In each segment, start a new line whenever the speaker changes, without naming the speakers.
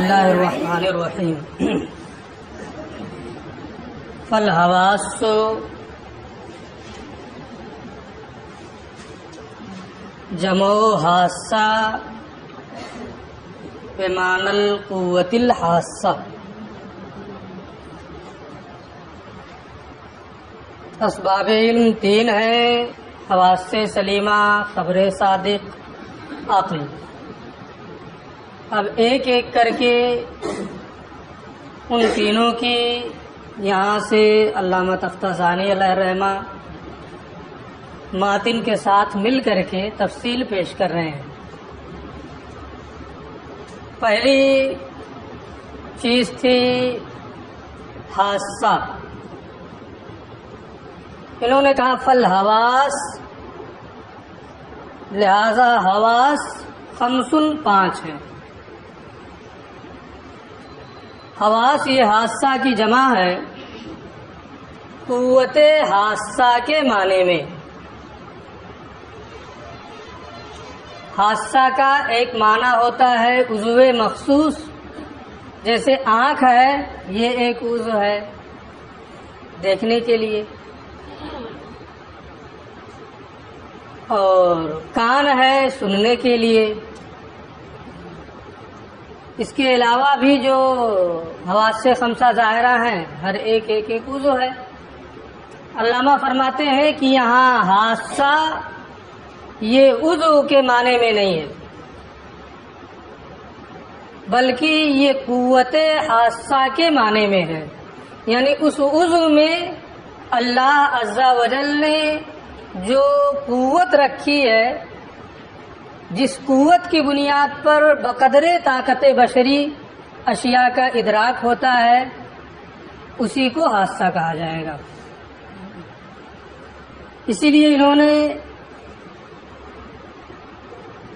اللہ الرحمن الرحیم فالحواس جمع حاسہ بمعنی القوت الحاسہ. اسباب علم تین ہیں: حواس سلیمہ، خبر صادق، عقل. اب ایک ایک کر کے ان تینوں کی یہاں سے علامہ تفتازانی علیہ الرحمہ ماتن کے ساتھ مل کر کے تفصیل پیش کر رہے ہیں. پہلی چیز تھی حاسہ. انہوں نے کہا فالحواس، لہذا حواس خمسن، پانچ ہیں. حواس یہ حاسہ کی جمع ہے قوت حاسہ کے معنی میں. حاسہ کا ایک معنی ہوتا ہے عضو مخصوص، جیسے آنکھ ہے، یہ ایک عضو ہے دیکھنے کے لیے، اور کان ہے سننے کے لیے. اس کے علاوہ بھی جو حواس خمسہ ظاہرہ ہیں، ہر ایک ایک عضو ہے. علامہ فرماتے ہیں کہ یہاں حاسہ یہ عضو کے معنی میں نہیں ہے، بلکہ یہ قوت حاسہ کے معنی میں ہے. یعنی اس عضو میں اللہ عز و جل نے جو قوت رکھی ہے، جس قوت کی بنیاد پر بقدر طاقت بشری اشیاء کا ادراک ہوتا ہے، اسی کو حاسہ کہا جائے گا. اسی لیے انہوں نے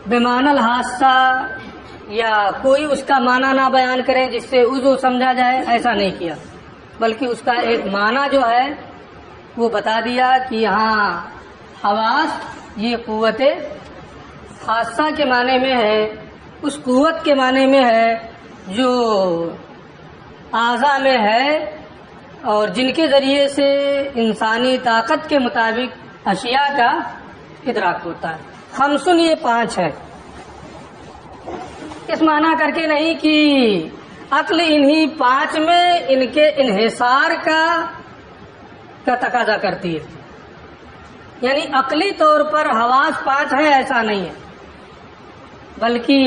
بمعنی الحاسہ یا کوئی اس کا معنی نہ بیان کریں جس سے عضو سمجھا جائے، ایسا نہیں کیا، بلکہ اس کا ایک معنی جو ہے وہ بتا دیا کہ یہاں حواس یہ قوت حاسہ کے معنی میں ہے، اس قوت کے معنی میں ہے جو اعضاء میں ہے اور جن کے ذریعے سے انسانی طاقت کے مطابق اشیاء کا ادراک ہوتا ہے. خمسن یہ پانچ ہے. اس معنی کر کے نہیں کہ عقل انہی پانچ میں ان کے انحصار کا تقاضا کرتی ہے، یعنی عقلی طور پر حواس پانچ ہیں ایسا نہیں ہے، بلکہ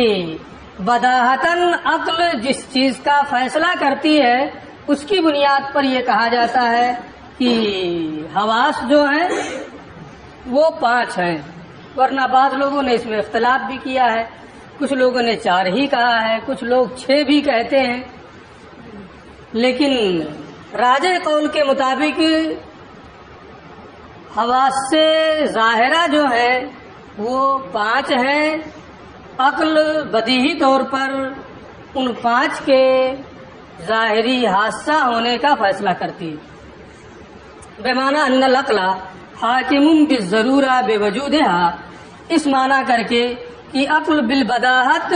بداہتاً عقل جس چیز کا فیصلہ کرتی ہے اس کی بنیاد پر یہ کہا جاتا ہے کہ حواس جو ہیں وہ پانچ ہیں. ورنہ بعض لوگوں نے اس میں اختلاف بھی کیا ہے، کچھ لوگوں نے 4 ہی کہا ہے، کچھ لوگ 6 بھی کہتے ہیں. لیکن راجح قول کے مطابق حواس سے ظاہرہ جو ہے وہ 5 ہیں. عقل بدیہی طور پر ان 5 کے ظاہری حادثہ ہونے کا فیصلہ کرتی ہے. بمعنی ان العقل حاکم بالضرورہ بوجودہا، اس معنی کر کے کہ عقل بالبداہت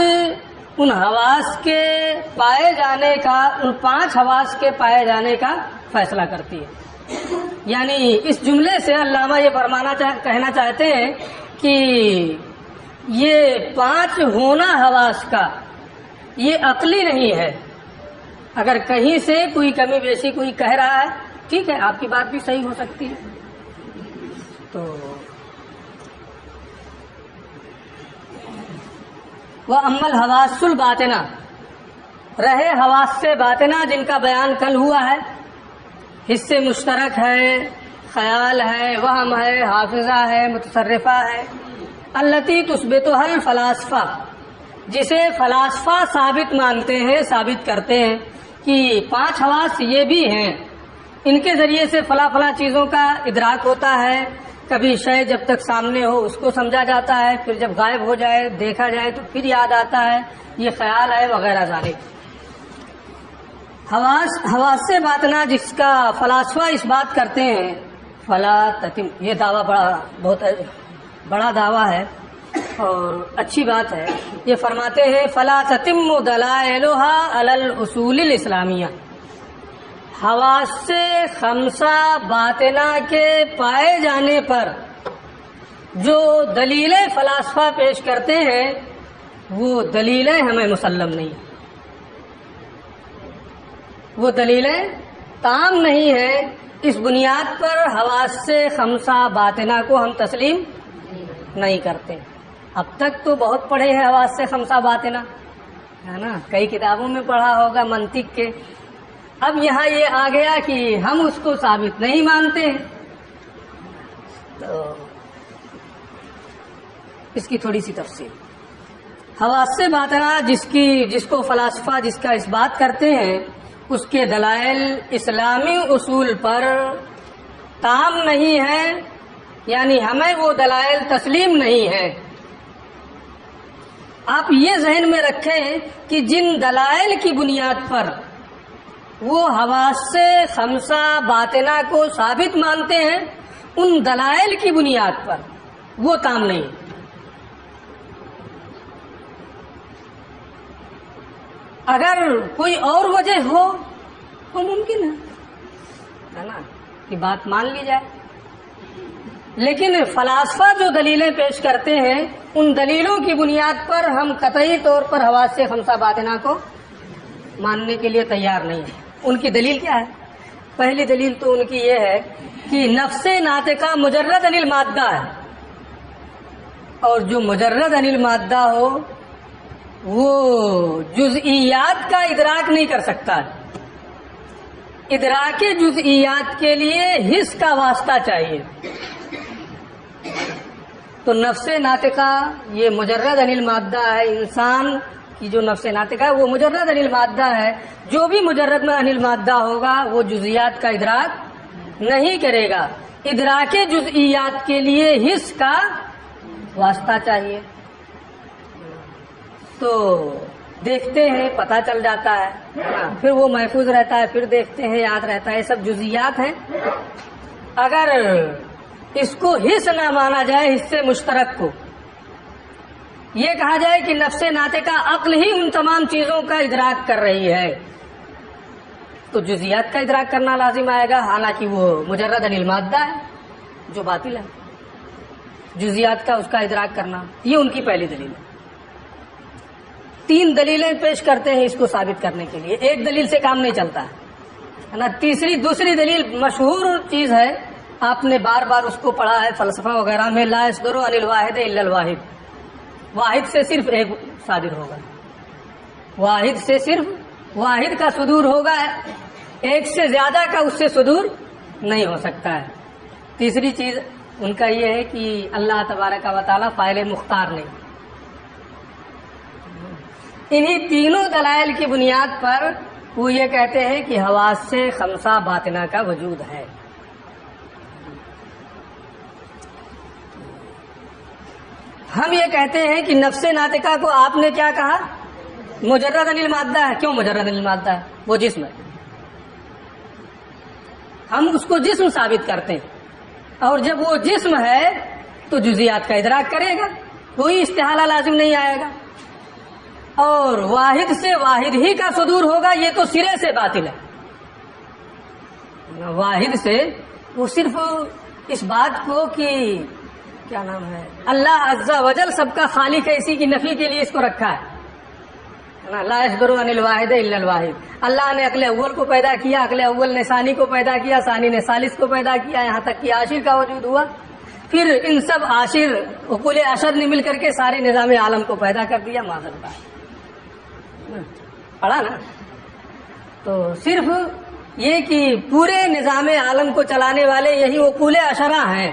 ان حواس کے پائے جانے کا، ان 5 حواس کے پائے جانے کا فیصلہ کرتی ہے. یعنی اس جملے سے علامہ یہ کہنا چاہتے ہیں کہ یہ 5 ہونا حواس کا یہ عقلی نہیں ہے. اگر کہیں سے کوئی کمی بیشی کوئی کہہ رہا ہے، ٹھیک ہے، آپ کی بات بھی صحیح ہو سکتی ہے. تو وہ اما الحواس الباطنہ، رہے حواس سے باطنہ جن کا بیان کل ہوا ہے، حصے مشترک ہے، خیال ہے، وہم ہے، حافظہ ہے، متصرفہ ہے. التی تثبتها الفلاسفہ، جسے فلاسفہ ثابت مانتے ہیں، ثابت کرتے ہیں کہ 5 حواس یہ بھی ہیں، ان کے ذریعے سے فلاں فلاں چیزوں کا ادراک ہوتا ہے. کبھی شے جب تک سامنے ہو اس کو سمجھا جاتا ہے، پھر جب غائب ہو جائے دیکھا جائے تو پھر یاد آتا ہے، یہ خیال ہے وغیرہ ذالک. حواس سے باطنہ جس کا فلاسفہ اس بات کرتے ہیں، فلا تتم، یہ دعویٰ بہت بڑا دعویٰ ہے اور اچھی بات ہے. یہ فرماتے ہیں فلا تتم دلائلها علی الاصول الاسلامیہ، حواس خمسہ باطنہ کے پائے جانے پر جو دلیلیں فلاسفہ پیش کرتے ہیں وہ دلیلیں ہمیں مسلم نہیں، وہ دلیلیں تام نہیں ہیں. اس بنیاد پر حواس خمسہ باطنہ کو ہم تسلیم نہیں کرتے. اب تک تو بہت پڑھے ہیں حواس خمسہ باطنہ، ہے نا، کئی کتابوں میں پڑھا ہوگا منطق کے. اب یہاں یہ آ گیا کہ ہم اس کو ثابت نہیں مانتے ہیں. تو اس کی تھوڑی سی تفصیل. حواس باطنہ جس کو فلاسفہ جس کا اس بات کرتے ہیں، اس کے دلائل اسلامی اصول پر تام نہیں ہے، یعنی ہمیں وہ دلائل تسلیم نہیں ہے. آپ یہ ذہن میں رکھیں کہ جن دلائل کی بنیاد پر وہ حواس خمسہ باطنہ کو ثابت مانتے ہیں، ان دلائل کی بنیاد پر وہ تام نہیں. اگر کوئی اور وجہ ہو تو ممکن ہے نا کہ بات مان لی جائے، لیکن فلاسفہ جو دلیلیں پیش کرتے ہیں ان دلیلوں کی بنیاد پر ہم قطعی طور پر حواس خمسہ باطنہ کو ماننے کے لیے تیار نہیں ہیں. ان کی دلیل کیا ہے؟ پہلی دلیل تو ان کی یہ ہے کہ نفس ناطقہ مجرد عن المادہ ہے، اور جو مجرد عن المادہ ہو وہ جزئیات کا ادراک نہیں کر سکتا. ادراک جزئیات کے لیے حس کا واسطہ چاہیے. تو نفس ناطقہ یہ مجرد عن المادہ ہے. انسان کی جو نفس ناطقہ ہے وہ مجرد عن المادہ ہے. جو بھی مجرد میں عن المادہ ہوگا وہ جزئیات کا ادراک نہیں کرے گا. ادراک جزئیات کے لیے حس کا واسطہ چاہیے. تو دیکھتے ہیں پتہ چل جاتا ہے، پھر وہ محفوظ رہتا ہے، پھر دیکھتے ہیں یاد رہتا ہے. یہ سب جزئیات ہیں. اگر اس کو حص نہ مانا جائے، حصے مشترک کو، یہ کہا جائے کہ نفس ناطقہ عقل ہی ان تمام چیزوں کا ادراک کر رہی ہے، تو جزئیات کا ادراک کرنا لازم آئے گا، حالانکہ وہ مجرد عن المادہ ہے جو باطل ہے. جزئیات کا اس کا ادراک کرنا، یہ ان کی پہلی دلیل ہے. تین دلیلیں پیش کرتے ہیں اس کو ثابت کرنے کے لیے. ایک دلیل سے کام نہیں چلتا ہے نا. دوسری دلیل مشہور چیز ہے، آپ نے بار بار اس کو پڑھا ہے فلسفہ وغیرہ میں، لا يصدر عن الواحد الا الواحد. واحد سے صرف ایک صادر ہوگا، واحد سے صرف واحد کا صدور ہوگا، ایک سے زیادہ کا اس سے صدور نہیں ہو سکتا ہے. تیسری چیز ان کا یہ ہے کہ اللہ تبارک و تعالیٰ فاعل مختار نہیں. انہی تینوں دلائل کی بنیاد پر وہ یہ کہتے ہیں کہ حواس سے خمسہ باطنہ کا وجود ہے. ہم یہ کہتے ہیں کہ نفس ناطقہ کو آپ نے کیا کہا؟ مجرد عن المادہ ہے. کیوں مجرد عن المادہ ہے؟ وہ جسم ہے. ہم اس کو جسم ثابت کرتے ہیں، اور جب وہ جسم ہے تو جزئیات کا ادراک کرے گا، کوئی استحالہ لازم نہیں آئے گا. اور واحد سے واحد ہی کا صدور ہوگا، یہ تو سرے سے باطل ہے. واحد سے وہ صرف اس بات کو کہ کیا نام ہے، اللہ عز و جل سب کا خالق ہے، اسی کی نفی کے لیے اس کو رکھا ہے. لا يصدر عن الواحد الا الواحد. اللہ نے عقل اول کو پیدا کیا، عقل اول نے ثانی کو پیدا کیا، ثانی نے ثالث کو پیدا کیا، یہاں تک کہ عاشر کا وجود ہوا. پھر ان سب عاشر عقول اشر نے مل کر کے سارے نظام عالم کو پیدا کر دیا. معاذ اللہ، پڑھا نا. تو صرف یہ کہ پورے نظام عالم کو چلانے والے یہی عقول اشرہ ہیں.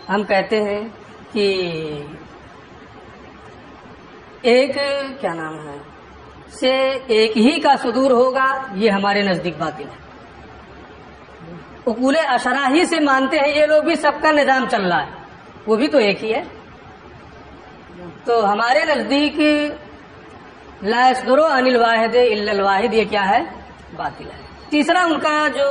ہم کہتے ہیں کہ ایک کیا نام ہے سے ایک ہی کا صدور ہوگا، یہ ہمارے نزدیک باطل ہے. عقول اشرہ ہی سے مانتے ہیں یہ لوگ بھی، سب کا نظام چل رہا ہے، وہ بھی تو ایک ہی ہے. تو ہمارے نزدیک لا يصدر عن الواحد الا الواحد یہ کیا ہے؟ باطل ہے. تیسرا ان کا جو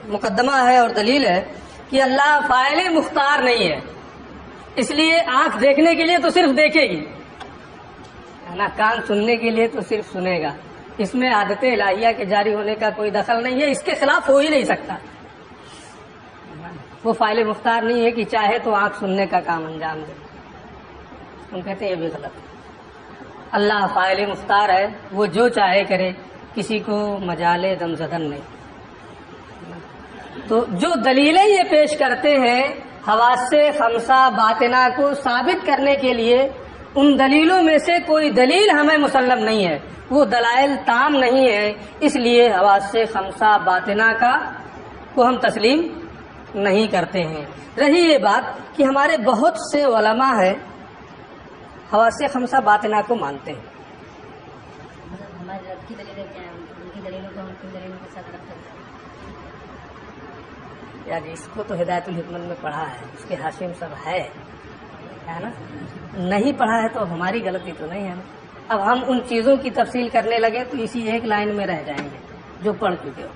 مقدمہ ہے اور دلیل ہے کہ اللہ فاعل مختار نہیں ہے. اس لیے آنکھ دیکھنے کے لیے تو صرف دیکھے گی ہے نا، کان سننے کے لیے تو صرف سنے گا. اس میں عادت الہیہ کے جاری ہونے کا کوئی دخل نہیں ہے، اس کے خلاف ہو ہی نہیں سکتا. وہ فاعل مختار نہیں ہے کہ چاہے تو آنکھ سننے کا کام انجام دے. ہم کہتے ہیں یہ بھی غلط ہے. اللہ فاعل مختار ہے، وہ جو چاہے کرے، کسی کو مجال دم زدن نہیں. تو جو دلیلیں یہ پیش کرتے ہیں حواس خمسہ باطنہ کو ثابت کرنے کے لیے، ان دلیلوں میں سے کوئی دلیل ہمیں مسلم نہیں ہے، وہ دلائل تام نہیں ہے، اس لیے حواس خمسہ باطنہ کو ہم تسلیم نہیں کرتے ہیں. رہی یہ بات کہ ہمارے بہت سے علماء ہیں حواس خمسہ باطنہ کو مانتے ہیں.
ہمارے رب کی دلیلیں کیا ہیں؟ ان کی دلیلوں کو ہم کن دلیلوں کے ساتھ رکھتے ہیں؟
یار اس کو تو ہدایت الحکمت میں پڑھا ہے، اس کے حاشیے میں سب ہے نا. نہیں پڑھا ہے تو ہماری غلطی تو نہیں ہے نا. اب ہم ان چیزوں کی تفصیل کرنے لگے تو اسی ایک لائن میں رہ جائیں گے جو پڑھ چکے ہو.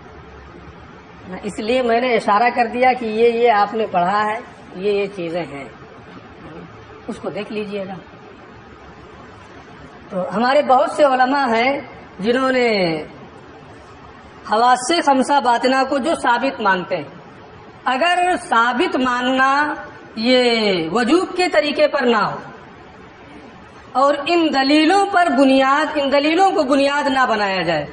اس لیے میں نے اشارہ کر دیا کہ یہ آپ نے پڑھا ہے، یہ چیزیں ہیں، اس کو دیکھ لیجئے گا. تو ہمارے بہت سے علماء ہیں جنہوں نے حواس خمسہ باطنہ کو جو ثابت مانتے ہیں، اگر ثابت ماننا یہ وجوب کے طریقے پر نہ ہو اور ان دلیلوں کو بنیاد نہ بنایا جائے،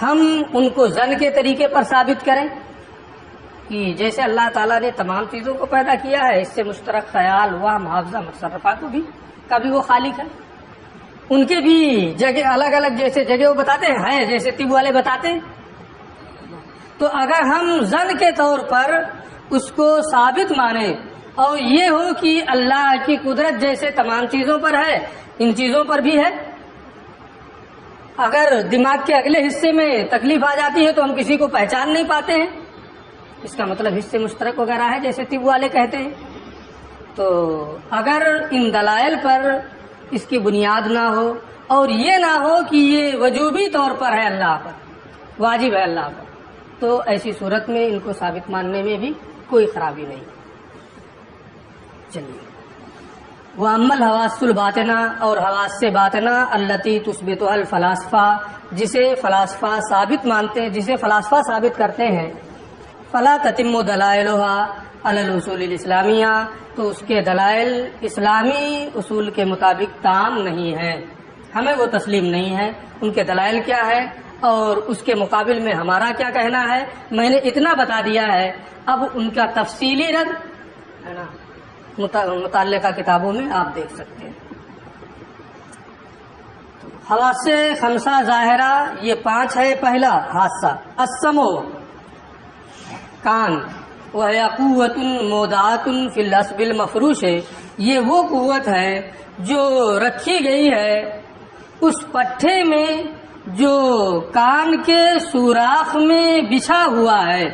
ہم ان کو ظن کے طریقے پر ثابت کریں کہ جیسے اللہ تعالیٰ نے تمام چیزوں کو پیدا کیا ہے، اس سے مشترک خیال ہوا، محافظہ متصرفہ کا بھی وہ خالق ہے. ان کے بھی جگہ الگ الگ جیسے جگہ وہ بتاتے ہیں جیسے طب والے بتاتے ہیں. تو اگر ہم ظن کے طور پر اس کو ثابت مانیں اور یہ ہو کہ اللہ کی قدرت جیسے تمام چیزوں پر ہے، ان چیزوں پر بھی ہے. اگر دماغ کے اگلے حصے میں تکلیف آ جاتی ہے تو ہم کسی کو پہچان نہیں پاتے ہیں، اس کا مطلب حصے مشترک وغیرہ ہے جیسے طب والے کہتے ہیں. تو اگر ان دلائل پر اس کی بنیاد نہ ہو اور یہ نہ ہو کہ یہ وجوبی طور پر ہے، اللہ پر واجب ہے اللہ پر، تو ایسی صورت میں ان کو ثابت ماننے میں بھی کوئی خرابی نہیں. چلیے، وَأَمَّا الْحَوَاسُّ الْبَاطِنَہ، اور حواس سے باطنہ الَّتِی تُثْبِتُھَا الْفَلَاسِفَہ، جسے فلاسفہ ثابت مانتے ہیں، جسے فلاسفہ ثابت کرتے ہیں، فَلَا تَتِمُّ دَلَائِلُهَا عَلَى الْأُصُولِ الْإِسْلَامِيَّةِ، تو اس کے دلائل اسلامی اصول کے مطابق تام نہیں ہے، ہمیں وہ تسلیم نہیں ہے. ان کے دلائل کیا ہے اور اس کے مقابل میں ہمارا کیا کہنا ہے، میں نے اتنا بتا دیا ہے. اب ان کا تفصیلی رد ہے نا متعلقہ کتابوں میں آپ دیکھ سکتے ہیں. حواس خمسہ ظاہرہ یہ 5 ہے. پہلا حادثہ السمع، کان، وہی قوت مودعۃ فی العصب المفروش، یہ وہ قوت ہے جو رکھی گئی ہے اس پٹھے میں جو کان کے سوراخ میں بچھا ہوا ہے،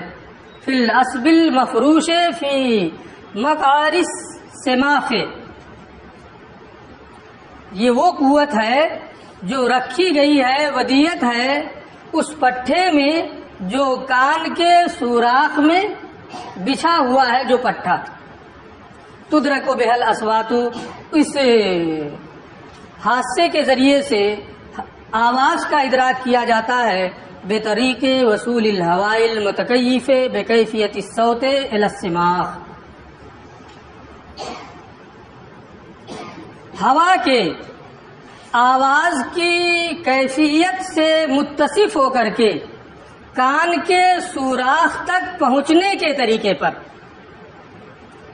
فی العصب المفروش فی مقعر السماخ، یہ وہ قوت ہے جو رکھی گئی ہے، ودیت ہے اس پٹھے میں جو کان کے سوراخ میں بچھا ہوا ہے، جو پٹھا. تدرک بہ الاصوات، اس حادثے کے ذریعے سے آواز کا ادراک کیا جاتا ہے، بطریق وصول الہواء المتکیف بکیفیت الصوت الی السماخ، ہوا کے آواز کی کیفیت سے متصف ہو کر کے کان کے سوراخ تک پہنچنے کے طریقے پر،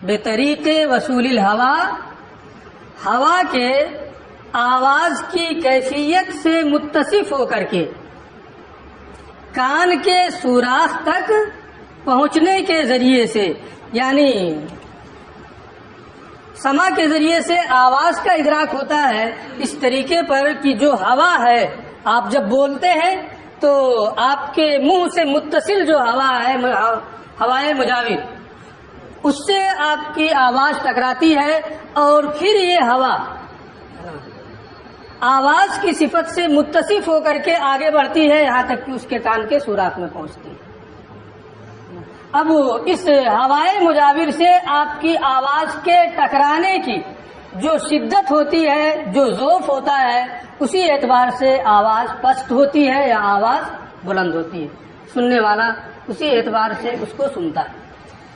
بطریق وصول الہوا، ہوا کے آواز کی کیفیت سے متصف ہو کر کے کان کے سوراخ تک پہنچنے کے ذریعے سے، یعنی سما کے ذریعے سے آواز کا ادراک ہوتا ہے اس طریقے پر کہ جو ہوا ہے، آپ جب بولتے ہیں تو آپ کے منہ سے متصل جو ہوا ہے، ہوائے مجاور، اس سے آپ کی آواز ٹکراتی ہے اور پھر یہ ہوا آواز کی صفت سے متصف ہو کر کے آگے بڑھتی ہے، یہاں تک کہ اس کے کان کے سوراخ میں پہنچتی ہے. اب اس ہوائے مجاور سے آپ کی آواز کے ٹکرانے کی جو شدت ہوتی ہے، جو ذوف ہوتا ہے، اسی اعتبار سے آواز پست ہوتی ہے یا آواز بلند ہوتی ہے. سننے والا اسی اعتبار سے اس کو سنتا ہے.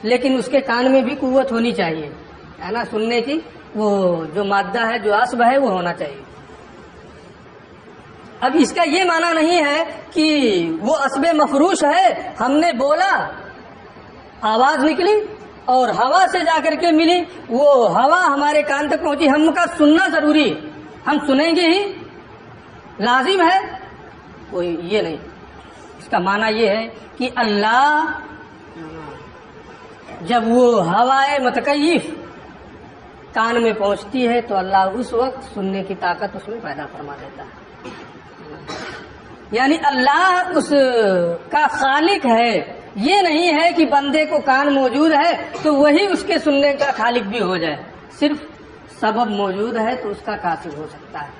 لیکن اس کے کان میں بھی قوت ہونی چاہیے، ہے نا، سننے کی. وہ جو مادہ ہے، جو عصب ہے، وہ ہونا چاہیے. اب اس کا یہ معنی نہیں ہے کہ وہ عصب مفروش ہے، ہم نے بولا، آواز نکلی اور ہوا سے جا کر کے ملی، وہ ہوا ہمارے کان تک پہنچی، ہم کا سننا ضروری ہے، ہم سنیں گے ہی، لازم ہے. کوئی یہ نہیں. اس کا معنی یہ ہے کہ اللہ جب وہ ہوائے متکیف کان میں پہنچتی ہے تو اللہ اس وقت سننے کی طاقت اس میں پیدا فرما دیتا ہے. یعنی اللہ اس کا خالق ہے، یہ نہیں ہے کہ بندے کو کان موجود ہے تو وہی اس کے سننے کا خالق بھی ہو جائے. صرف سبب موجود ہے تو اس کا کاسب ہو سکتا ہے.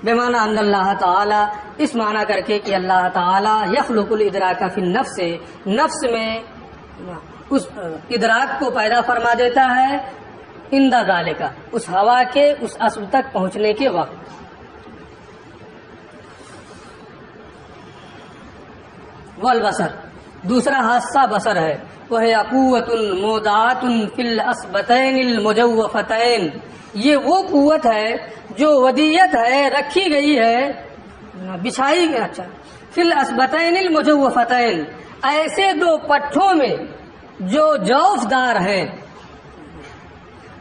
بے معنی ان اللہ تعالی، اس معنی کر کے کہ اللہ تعالی یخلق الادراک فی النفس، نفس میں اس ادراک کو پیدا فرما دیتا ہے، اندہ ذالک، اس ہوا کے اس عصب تک پہنچنے کے وقت. والبصر، دوسرا حادثہ بصر ہے، وہ ہے قوت مودعۃ فی الاسبتین المجوفتین. یہ وہ قوت ہے جو ودیت ہے، رکھی گئی ہے، بچھائی گئی، اچھا، فی الاسبتین المجوفتین، ایسے دو پٹھوں میں جو جوف دار ہیں،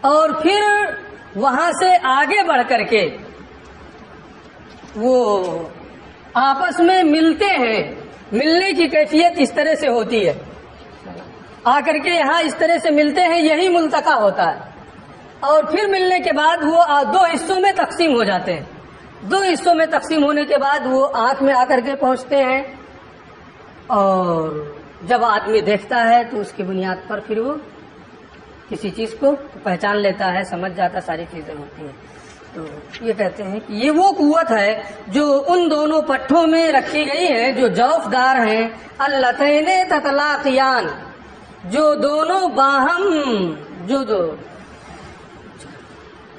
اور پھر وہاں سے آگے بڑھ کر کے وہ آپس میں ملتے ہیں. ملنے کی کیفیت اس طرح سے ہوتی ہے، آ کر کے یہاں اس طرح سے ملتے ہیں، یہی ملتقا ہوتا ہے. اور پھر ملنے کے بعد وہ دو حصوں میں تقسیم ہو جاتے ہیں. دو حصوں میں تقسیم ہونے کے بعد وہ آنکھ میں آ کر کے پہنچتے ہیں، اور جب آدمی دیکھتا ہے تو اس کی بنیاد پر پھر وہ کسی چیز کو پہچان لیتا ہے، سمجھ جاتا، ساری چیزیں ہوتی ہیں. تو یہ کہتے ہیں کہ یہ وہ قوت ہے جو ان دونوں پٹھوں میں رکھی گئی ہے، جو جوف دار ہیں. اللتین تتلاقیان، جو دونوں باہم، جو دو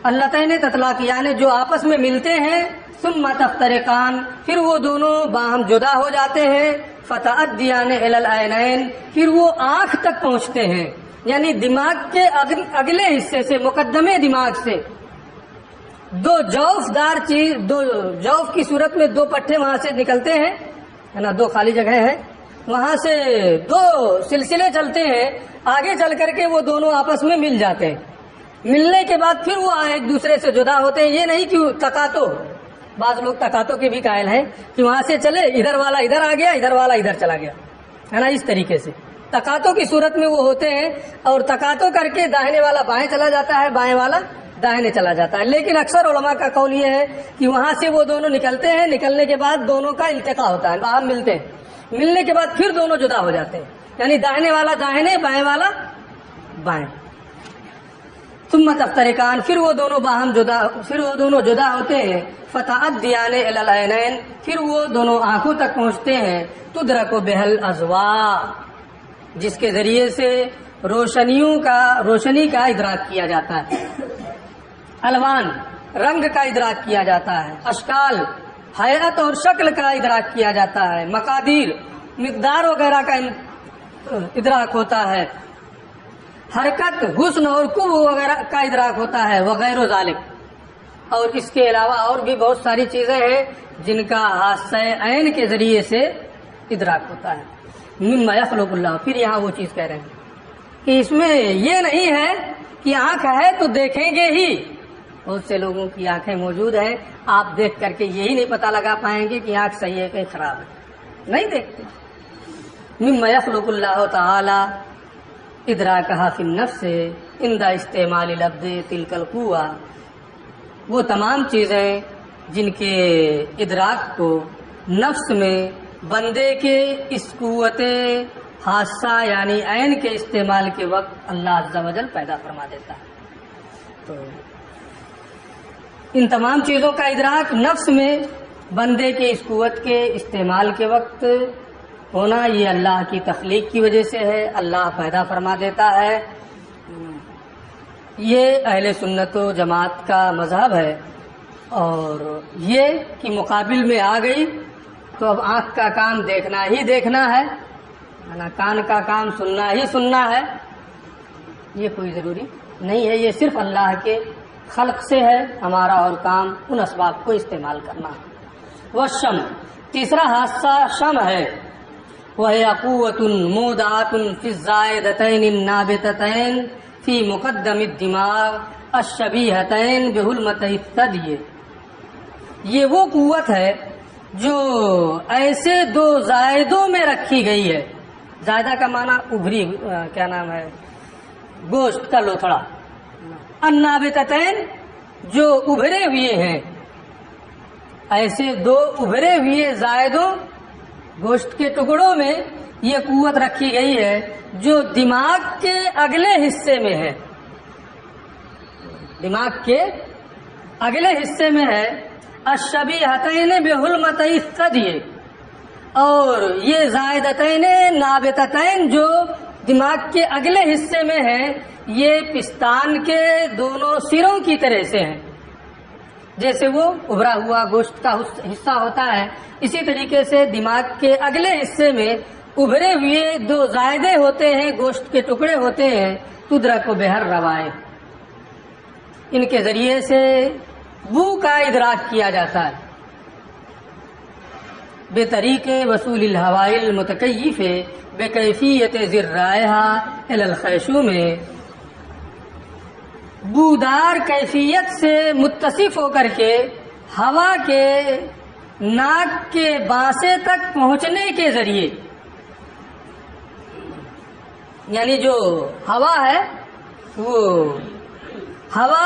اللتین تتلاقیان، جو آپس میں ملتے ہیں. ثم تفترقان، پھر وہ دونوں باہم جدا ہو جاتے ہیں. فتعدیان الی العینین، پھر وہ آنکھ تک پہنچتے ہیں. یعنی دماغ کے اگلے حصے سے، مقدمے دماغ سے دو جوف دار چیز، دو جوف کی صورت میں دو پٹھے وہاں سے نکلتے ہیں، ہے نا، دو خالی جگہ ہے، وہاں سے دو سلسلے چلتے ہیں، آگے چل کر کے وہ دونوں آپس میں مل جاتے ہیں. ملنے کے بعد پھر وہ ایک دوسرے سے جدا ہوتے ہیں. یہ نہیں کہ تقاتو، بعض لوگ تقاتو کے بھی قائل ہیں کہ وہاں سے چلے، ادھر والا ادھر آ گیا، ادھر والا ادھر چلا گیا، ہے نا. اس طریقے سے تقاتو کی صورت میں وہ ہوتے ہیں، اور تقاتو کر کے داہنے والا بائیں چلا جاتا ہے، بائیں والا داہنے چلا جاتا ہے. لیکن اکثر علماء کا قول یہ ہے کہ وہاں سے وہ دونوں نکلتے ہیں، نکلنے کے بعد دونوں کا التقاء ہوتا ہے، باہم ملتے ہیں. ملنے کے بعد پھر دونوں جدا ہو جاتے ہیں، یعنی داہنے والا داہنے، بائیں والا بائیں. ثم تفترقان، پھر وہ دونوں جدا ہوتے ہیں. فتعدیان الی العینین، پھر وہ دونوں آنکھوں تک پہنچتے ہیں. تدرک بہل اضواء، جس کے ذریعے سے روشنی کا ادراک کیا جاتا ہے. الوان، رنگ کا ادراک کیا جاتا ہے. اشکال، حیرت اور شکل کا ادراک کیا جاتا ہے. مقادیر، مقدار وغیرہ کا ادراک ہوتا ہے. حرکت، حسن اور قوت وغیرہ کا ادراک ہوتا ہے، وغیرہ ذالک. اور اس کے علاوہ اور بھی بہت ساری چیزیں ہیں جن کا حادثہ عین کے ذریعے سے ادراک ہوتا ہے. مما یخلق اللہ، پھر یہاں وہ چیز کہہ رہے ہیں کہ اس میں یہ نہیں ہے کہ آنکھ ہے تو دیکھیں گے ہی. بہت سے لوگوں کی آنکھیں موجود ہیں، آپ دیکھ کر کے یہی نہیں پتہ لگا پائیں گے کہ آنکھ صحیح ہے کہ خراب ہے، نہیں دیکھتے. مما یخلق اللہ تعالی ادراکہ فی النفس عند استعمال لفظ تلک القوہ، وہ تمام چیزیں جن کے ادراک کو نفس میں بندے کے اس قوت حادثہ یعنی عین کے استعمال کے وقت اللہ عز و جل پیدا فرما دیتا ہے. تو ان تمام چیزوں کا ادراک نفس میں بندے کے اس قوت کے استعمال کے وقت ہونا یہ اللہ کی تخلیق کی وجہ سے ہے، اللہ پیدا فرما دیتا ہے۔ یہ اہل سنت و جماعت کا مذہب ہے، اور یہ کہ مقابل میں آ گئی تو اب آنکھ کا کام دیکھنا ہی دیکھنا ہے نا، کان کا کام سننا ہی سننا ہے، یہ کوئی ضروری نہیں ہے۔ یہ صرف اللہ کے خلق سے ہے، ہمارا اور کام ان اسباب کو استعمال کرنا ہے۔ وہ شم، تیسرا حادثہ شم ہے، وہ قوت مودعۃ فی الزائدتین النابتتین فی مقدم الدماغ الشبیہتین بحلمتہ الثدی۔ یہ وہ قوت ہے جو ایسے دو زائدوں میں رکھی گئی ہے۔ زائدہ کا معنی ابھری، کیا نام ہے، گوشت کا لوتھڑا، النابتتین جو ابھرے ہوئے ہیں، ایسے دو ابھرے ہوئے زائدوں گوشت کے ٹکڑوں میں یہ قوت رکھی گئی ہے جو دماغ کے اگلے حصے میں ہے، دماغ کے اگلے حصے میں ہے، الشبیہتین بحلمتہ الثدی، اور یہ زائدتین نابتتین جو دماغ کے اگلے حصے میں ہیں یہ پستان کے دونوں سروں کی طرح سے ہیں، جیسے وہ ابھرا ہوا گوشت کا حصہ ہوتا ہے، اسی طریقے سے دماغ کے اگلے حصے میں ابھرے ہوئے دو زائدے ہوتے ہیں، گوشت کے ٹکڑے ہوتے ہیں، تدرک بہر روائے، ان کے ذریعے سے بو کا ادراک کیا جاتا ہے، بے طریق وصول الہواء المتکیف بکیفیت ذرائہا الی الخیشوم، بودار کیفیت سے متصف ہو کر کے ہوا کے ناک کے بانسے تک پہنچنے کے ذریعے، یعنی جو ہوا ہے وہ ہوا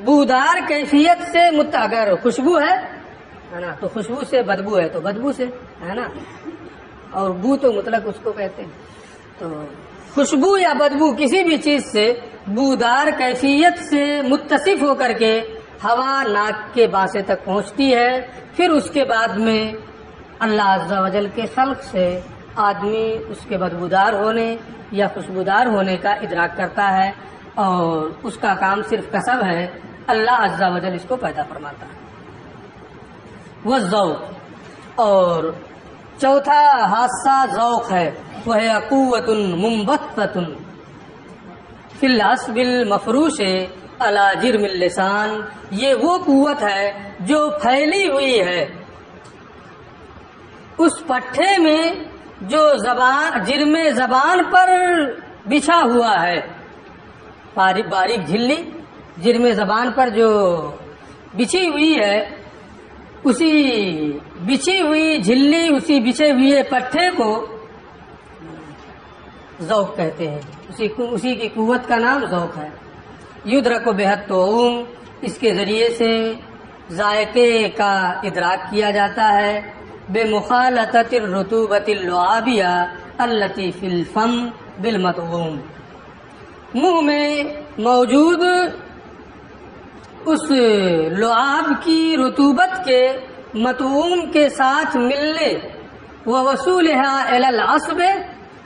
بودار کیفیت سے اگر خوشبو ہے نا تو خوشبو سے، بدبو ہے تو بدبو سے، ہے نا، اور بو تو مطلق اس کو کہتے ہیں، تو خوشبو یا بدبو کسی بھی چیز سے بودار کیفیت سے متصف ہو کر کے ہوا ناک کے بانسے تک پہنچتی ہے، پھر اس کے بعد میں اللہ عز و جل کے خلق سے آدمی اس کے بدبودار ہونے یا خوشبودار ہونے کا ادراک کرتا ہے، اور اس کا کام صرف کسب ہے، اللہ عز و جل اس کو پیدا فرماتا ہے۔ وہ ذوق، اور چوتھا حادثہ ذوق ہے، وہ ہے قوت منبثۃ فی العصب المفروش علی جرم اللسان، یہ وہ قوت ہے جو پھیلی ہوئی ہے اس پٹھے میں جو جرم زبان پر بچھا ہوا ہے، باریک جھلی جرم زبان پر جو بچھی ہوئی ہے، اسی بچھی ہوئی جھلی، اسی بچھے ہوئے پٹھے کو ذوق کہتے ہیں، اسی کی قوت کا نام ذوق ہے۔ یدرک بہت توم، اس کے ذریعے سے ذائقے کا ادراک کیا جاتا ہے، بے مخالطت الرطوبۃ اللعابیہ التی فی الفم بالمطعوم، منہ میں موجود اس لعاب کی رطوبت کے مطعوم کے ساتھ ملنے، ووصولها الی العصب،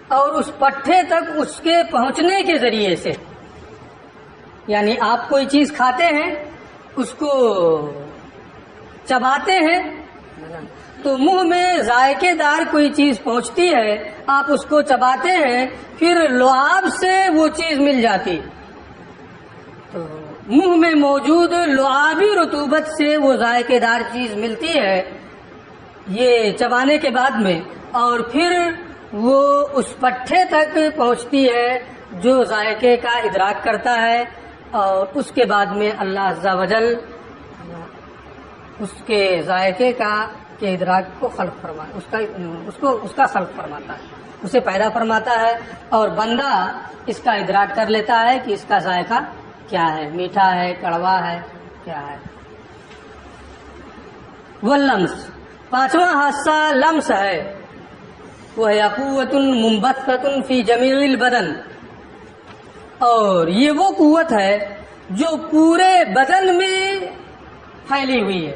اور اس پٹھے تک اس کے پہنچنے کے ذریعے سے، یعنی آپ کوئی چیز کھاتے ہیں، اس کو چباتے ہیں تو منہ میں ذائقے دار کوئی چیز پہنچتی ہے، آپ اس کو چباتے ہیں، پھر لعاب سے وہ چیز مل جاتی، تو منہ میں موجود لعابی رطوبت سے وہ ذائقے دار چیز ملتی ہے یہ چبانے کے بعد میں، اور پھر وہ اس پٹھے تک پہنچتی ہے جو ذائقے کا ادراک کرتا ہے، اور اس کے بعد میں اللہ عز و جل اس کے ذائقے کے ادراک کو خلق فرماتا، اس کا خلق فرماتا ہے، اسے پیدا فرماتا ہے، اور بندہ اس کا ادراک کر لیتا ہے کہ اس کا ذائقہ کیا ہے، میٹھا ہے، کڑوا ہے، کیا ہے۔ وہ لمس، پانچواں حادثہ لمس ہے، وہ ہے قوت منبثۃ فی جمیع البدن، اور یہ وہ قوت ہے جو پورے بدن میں پھیلی ہوئی ہے،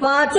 5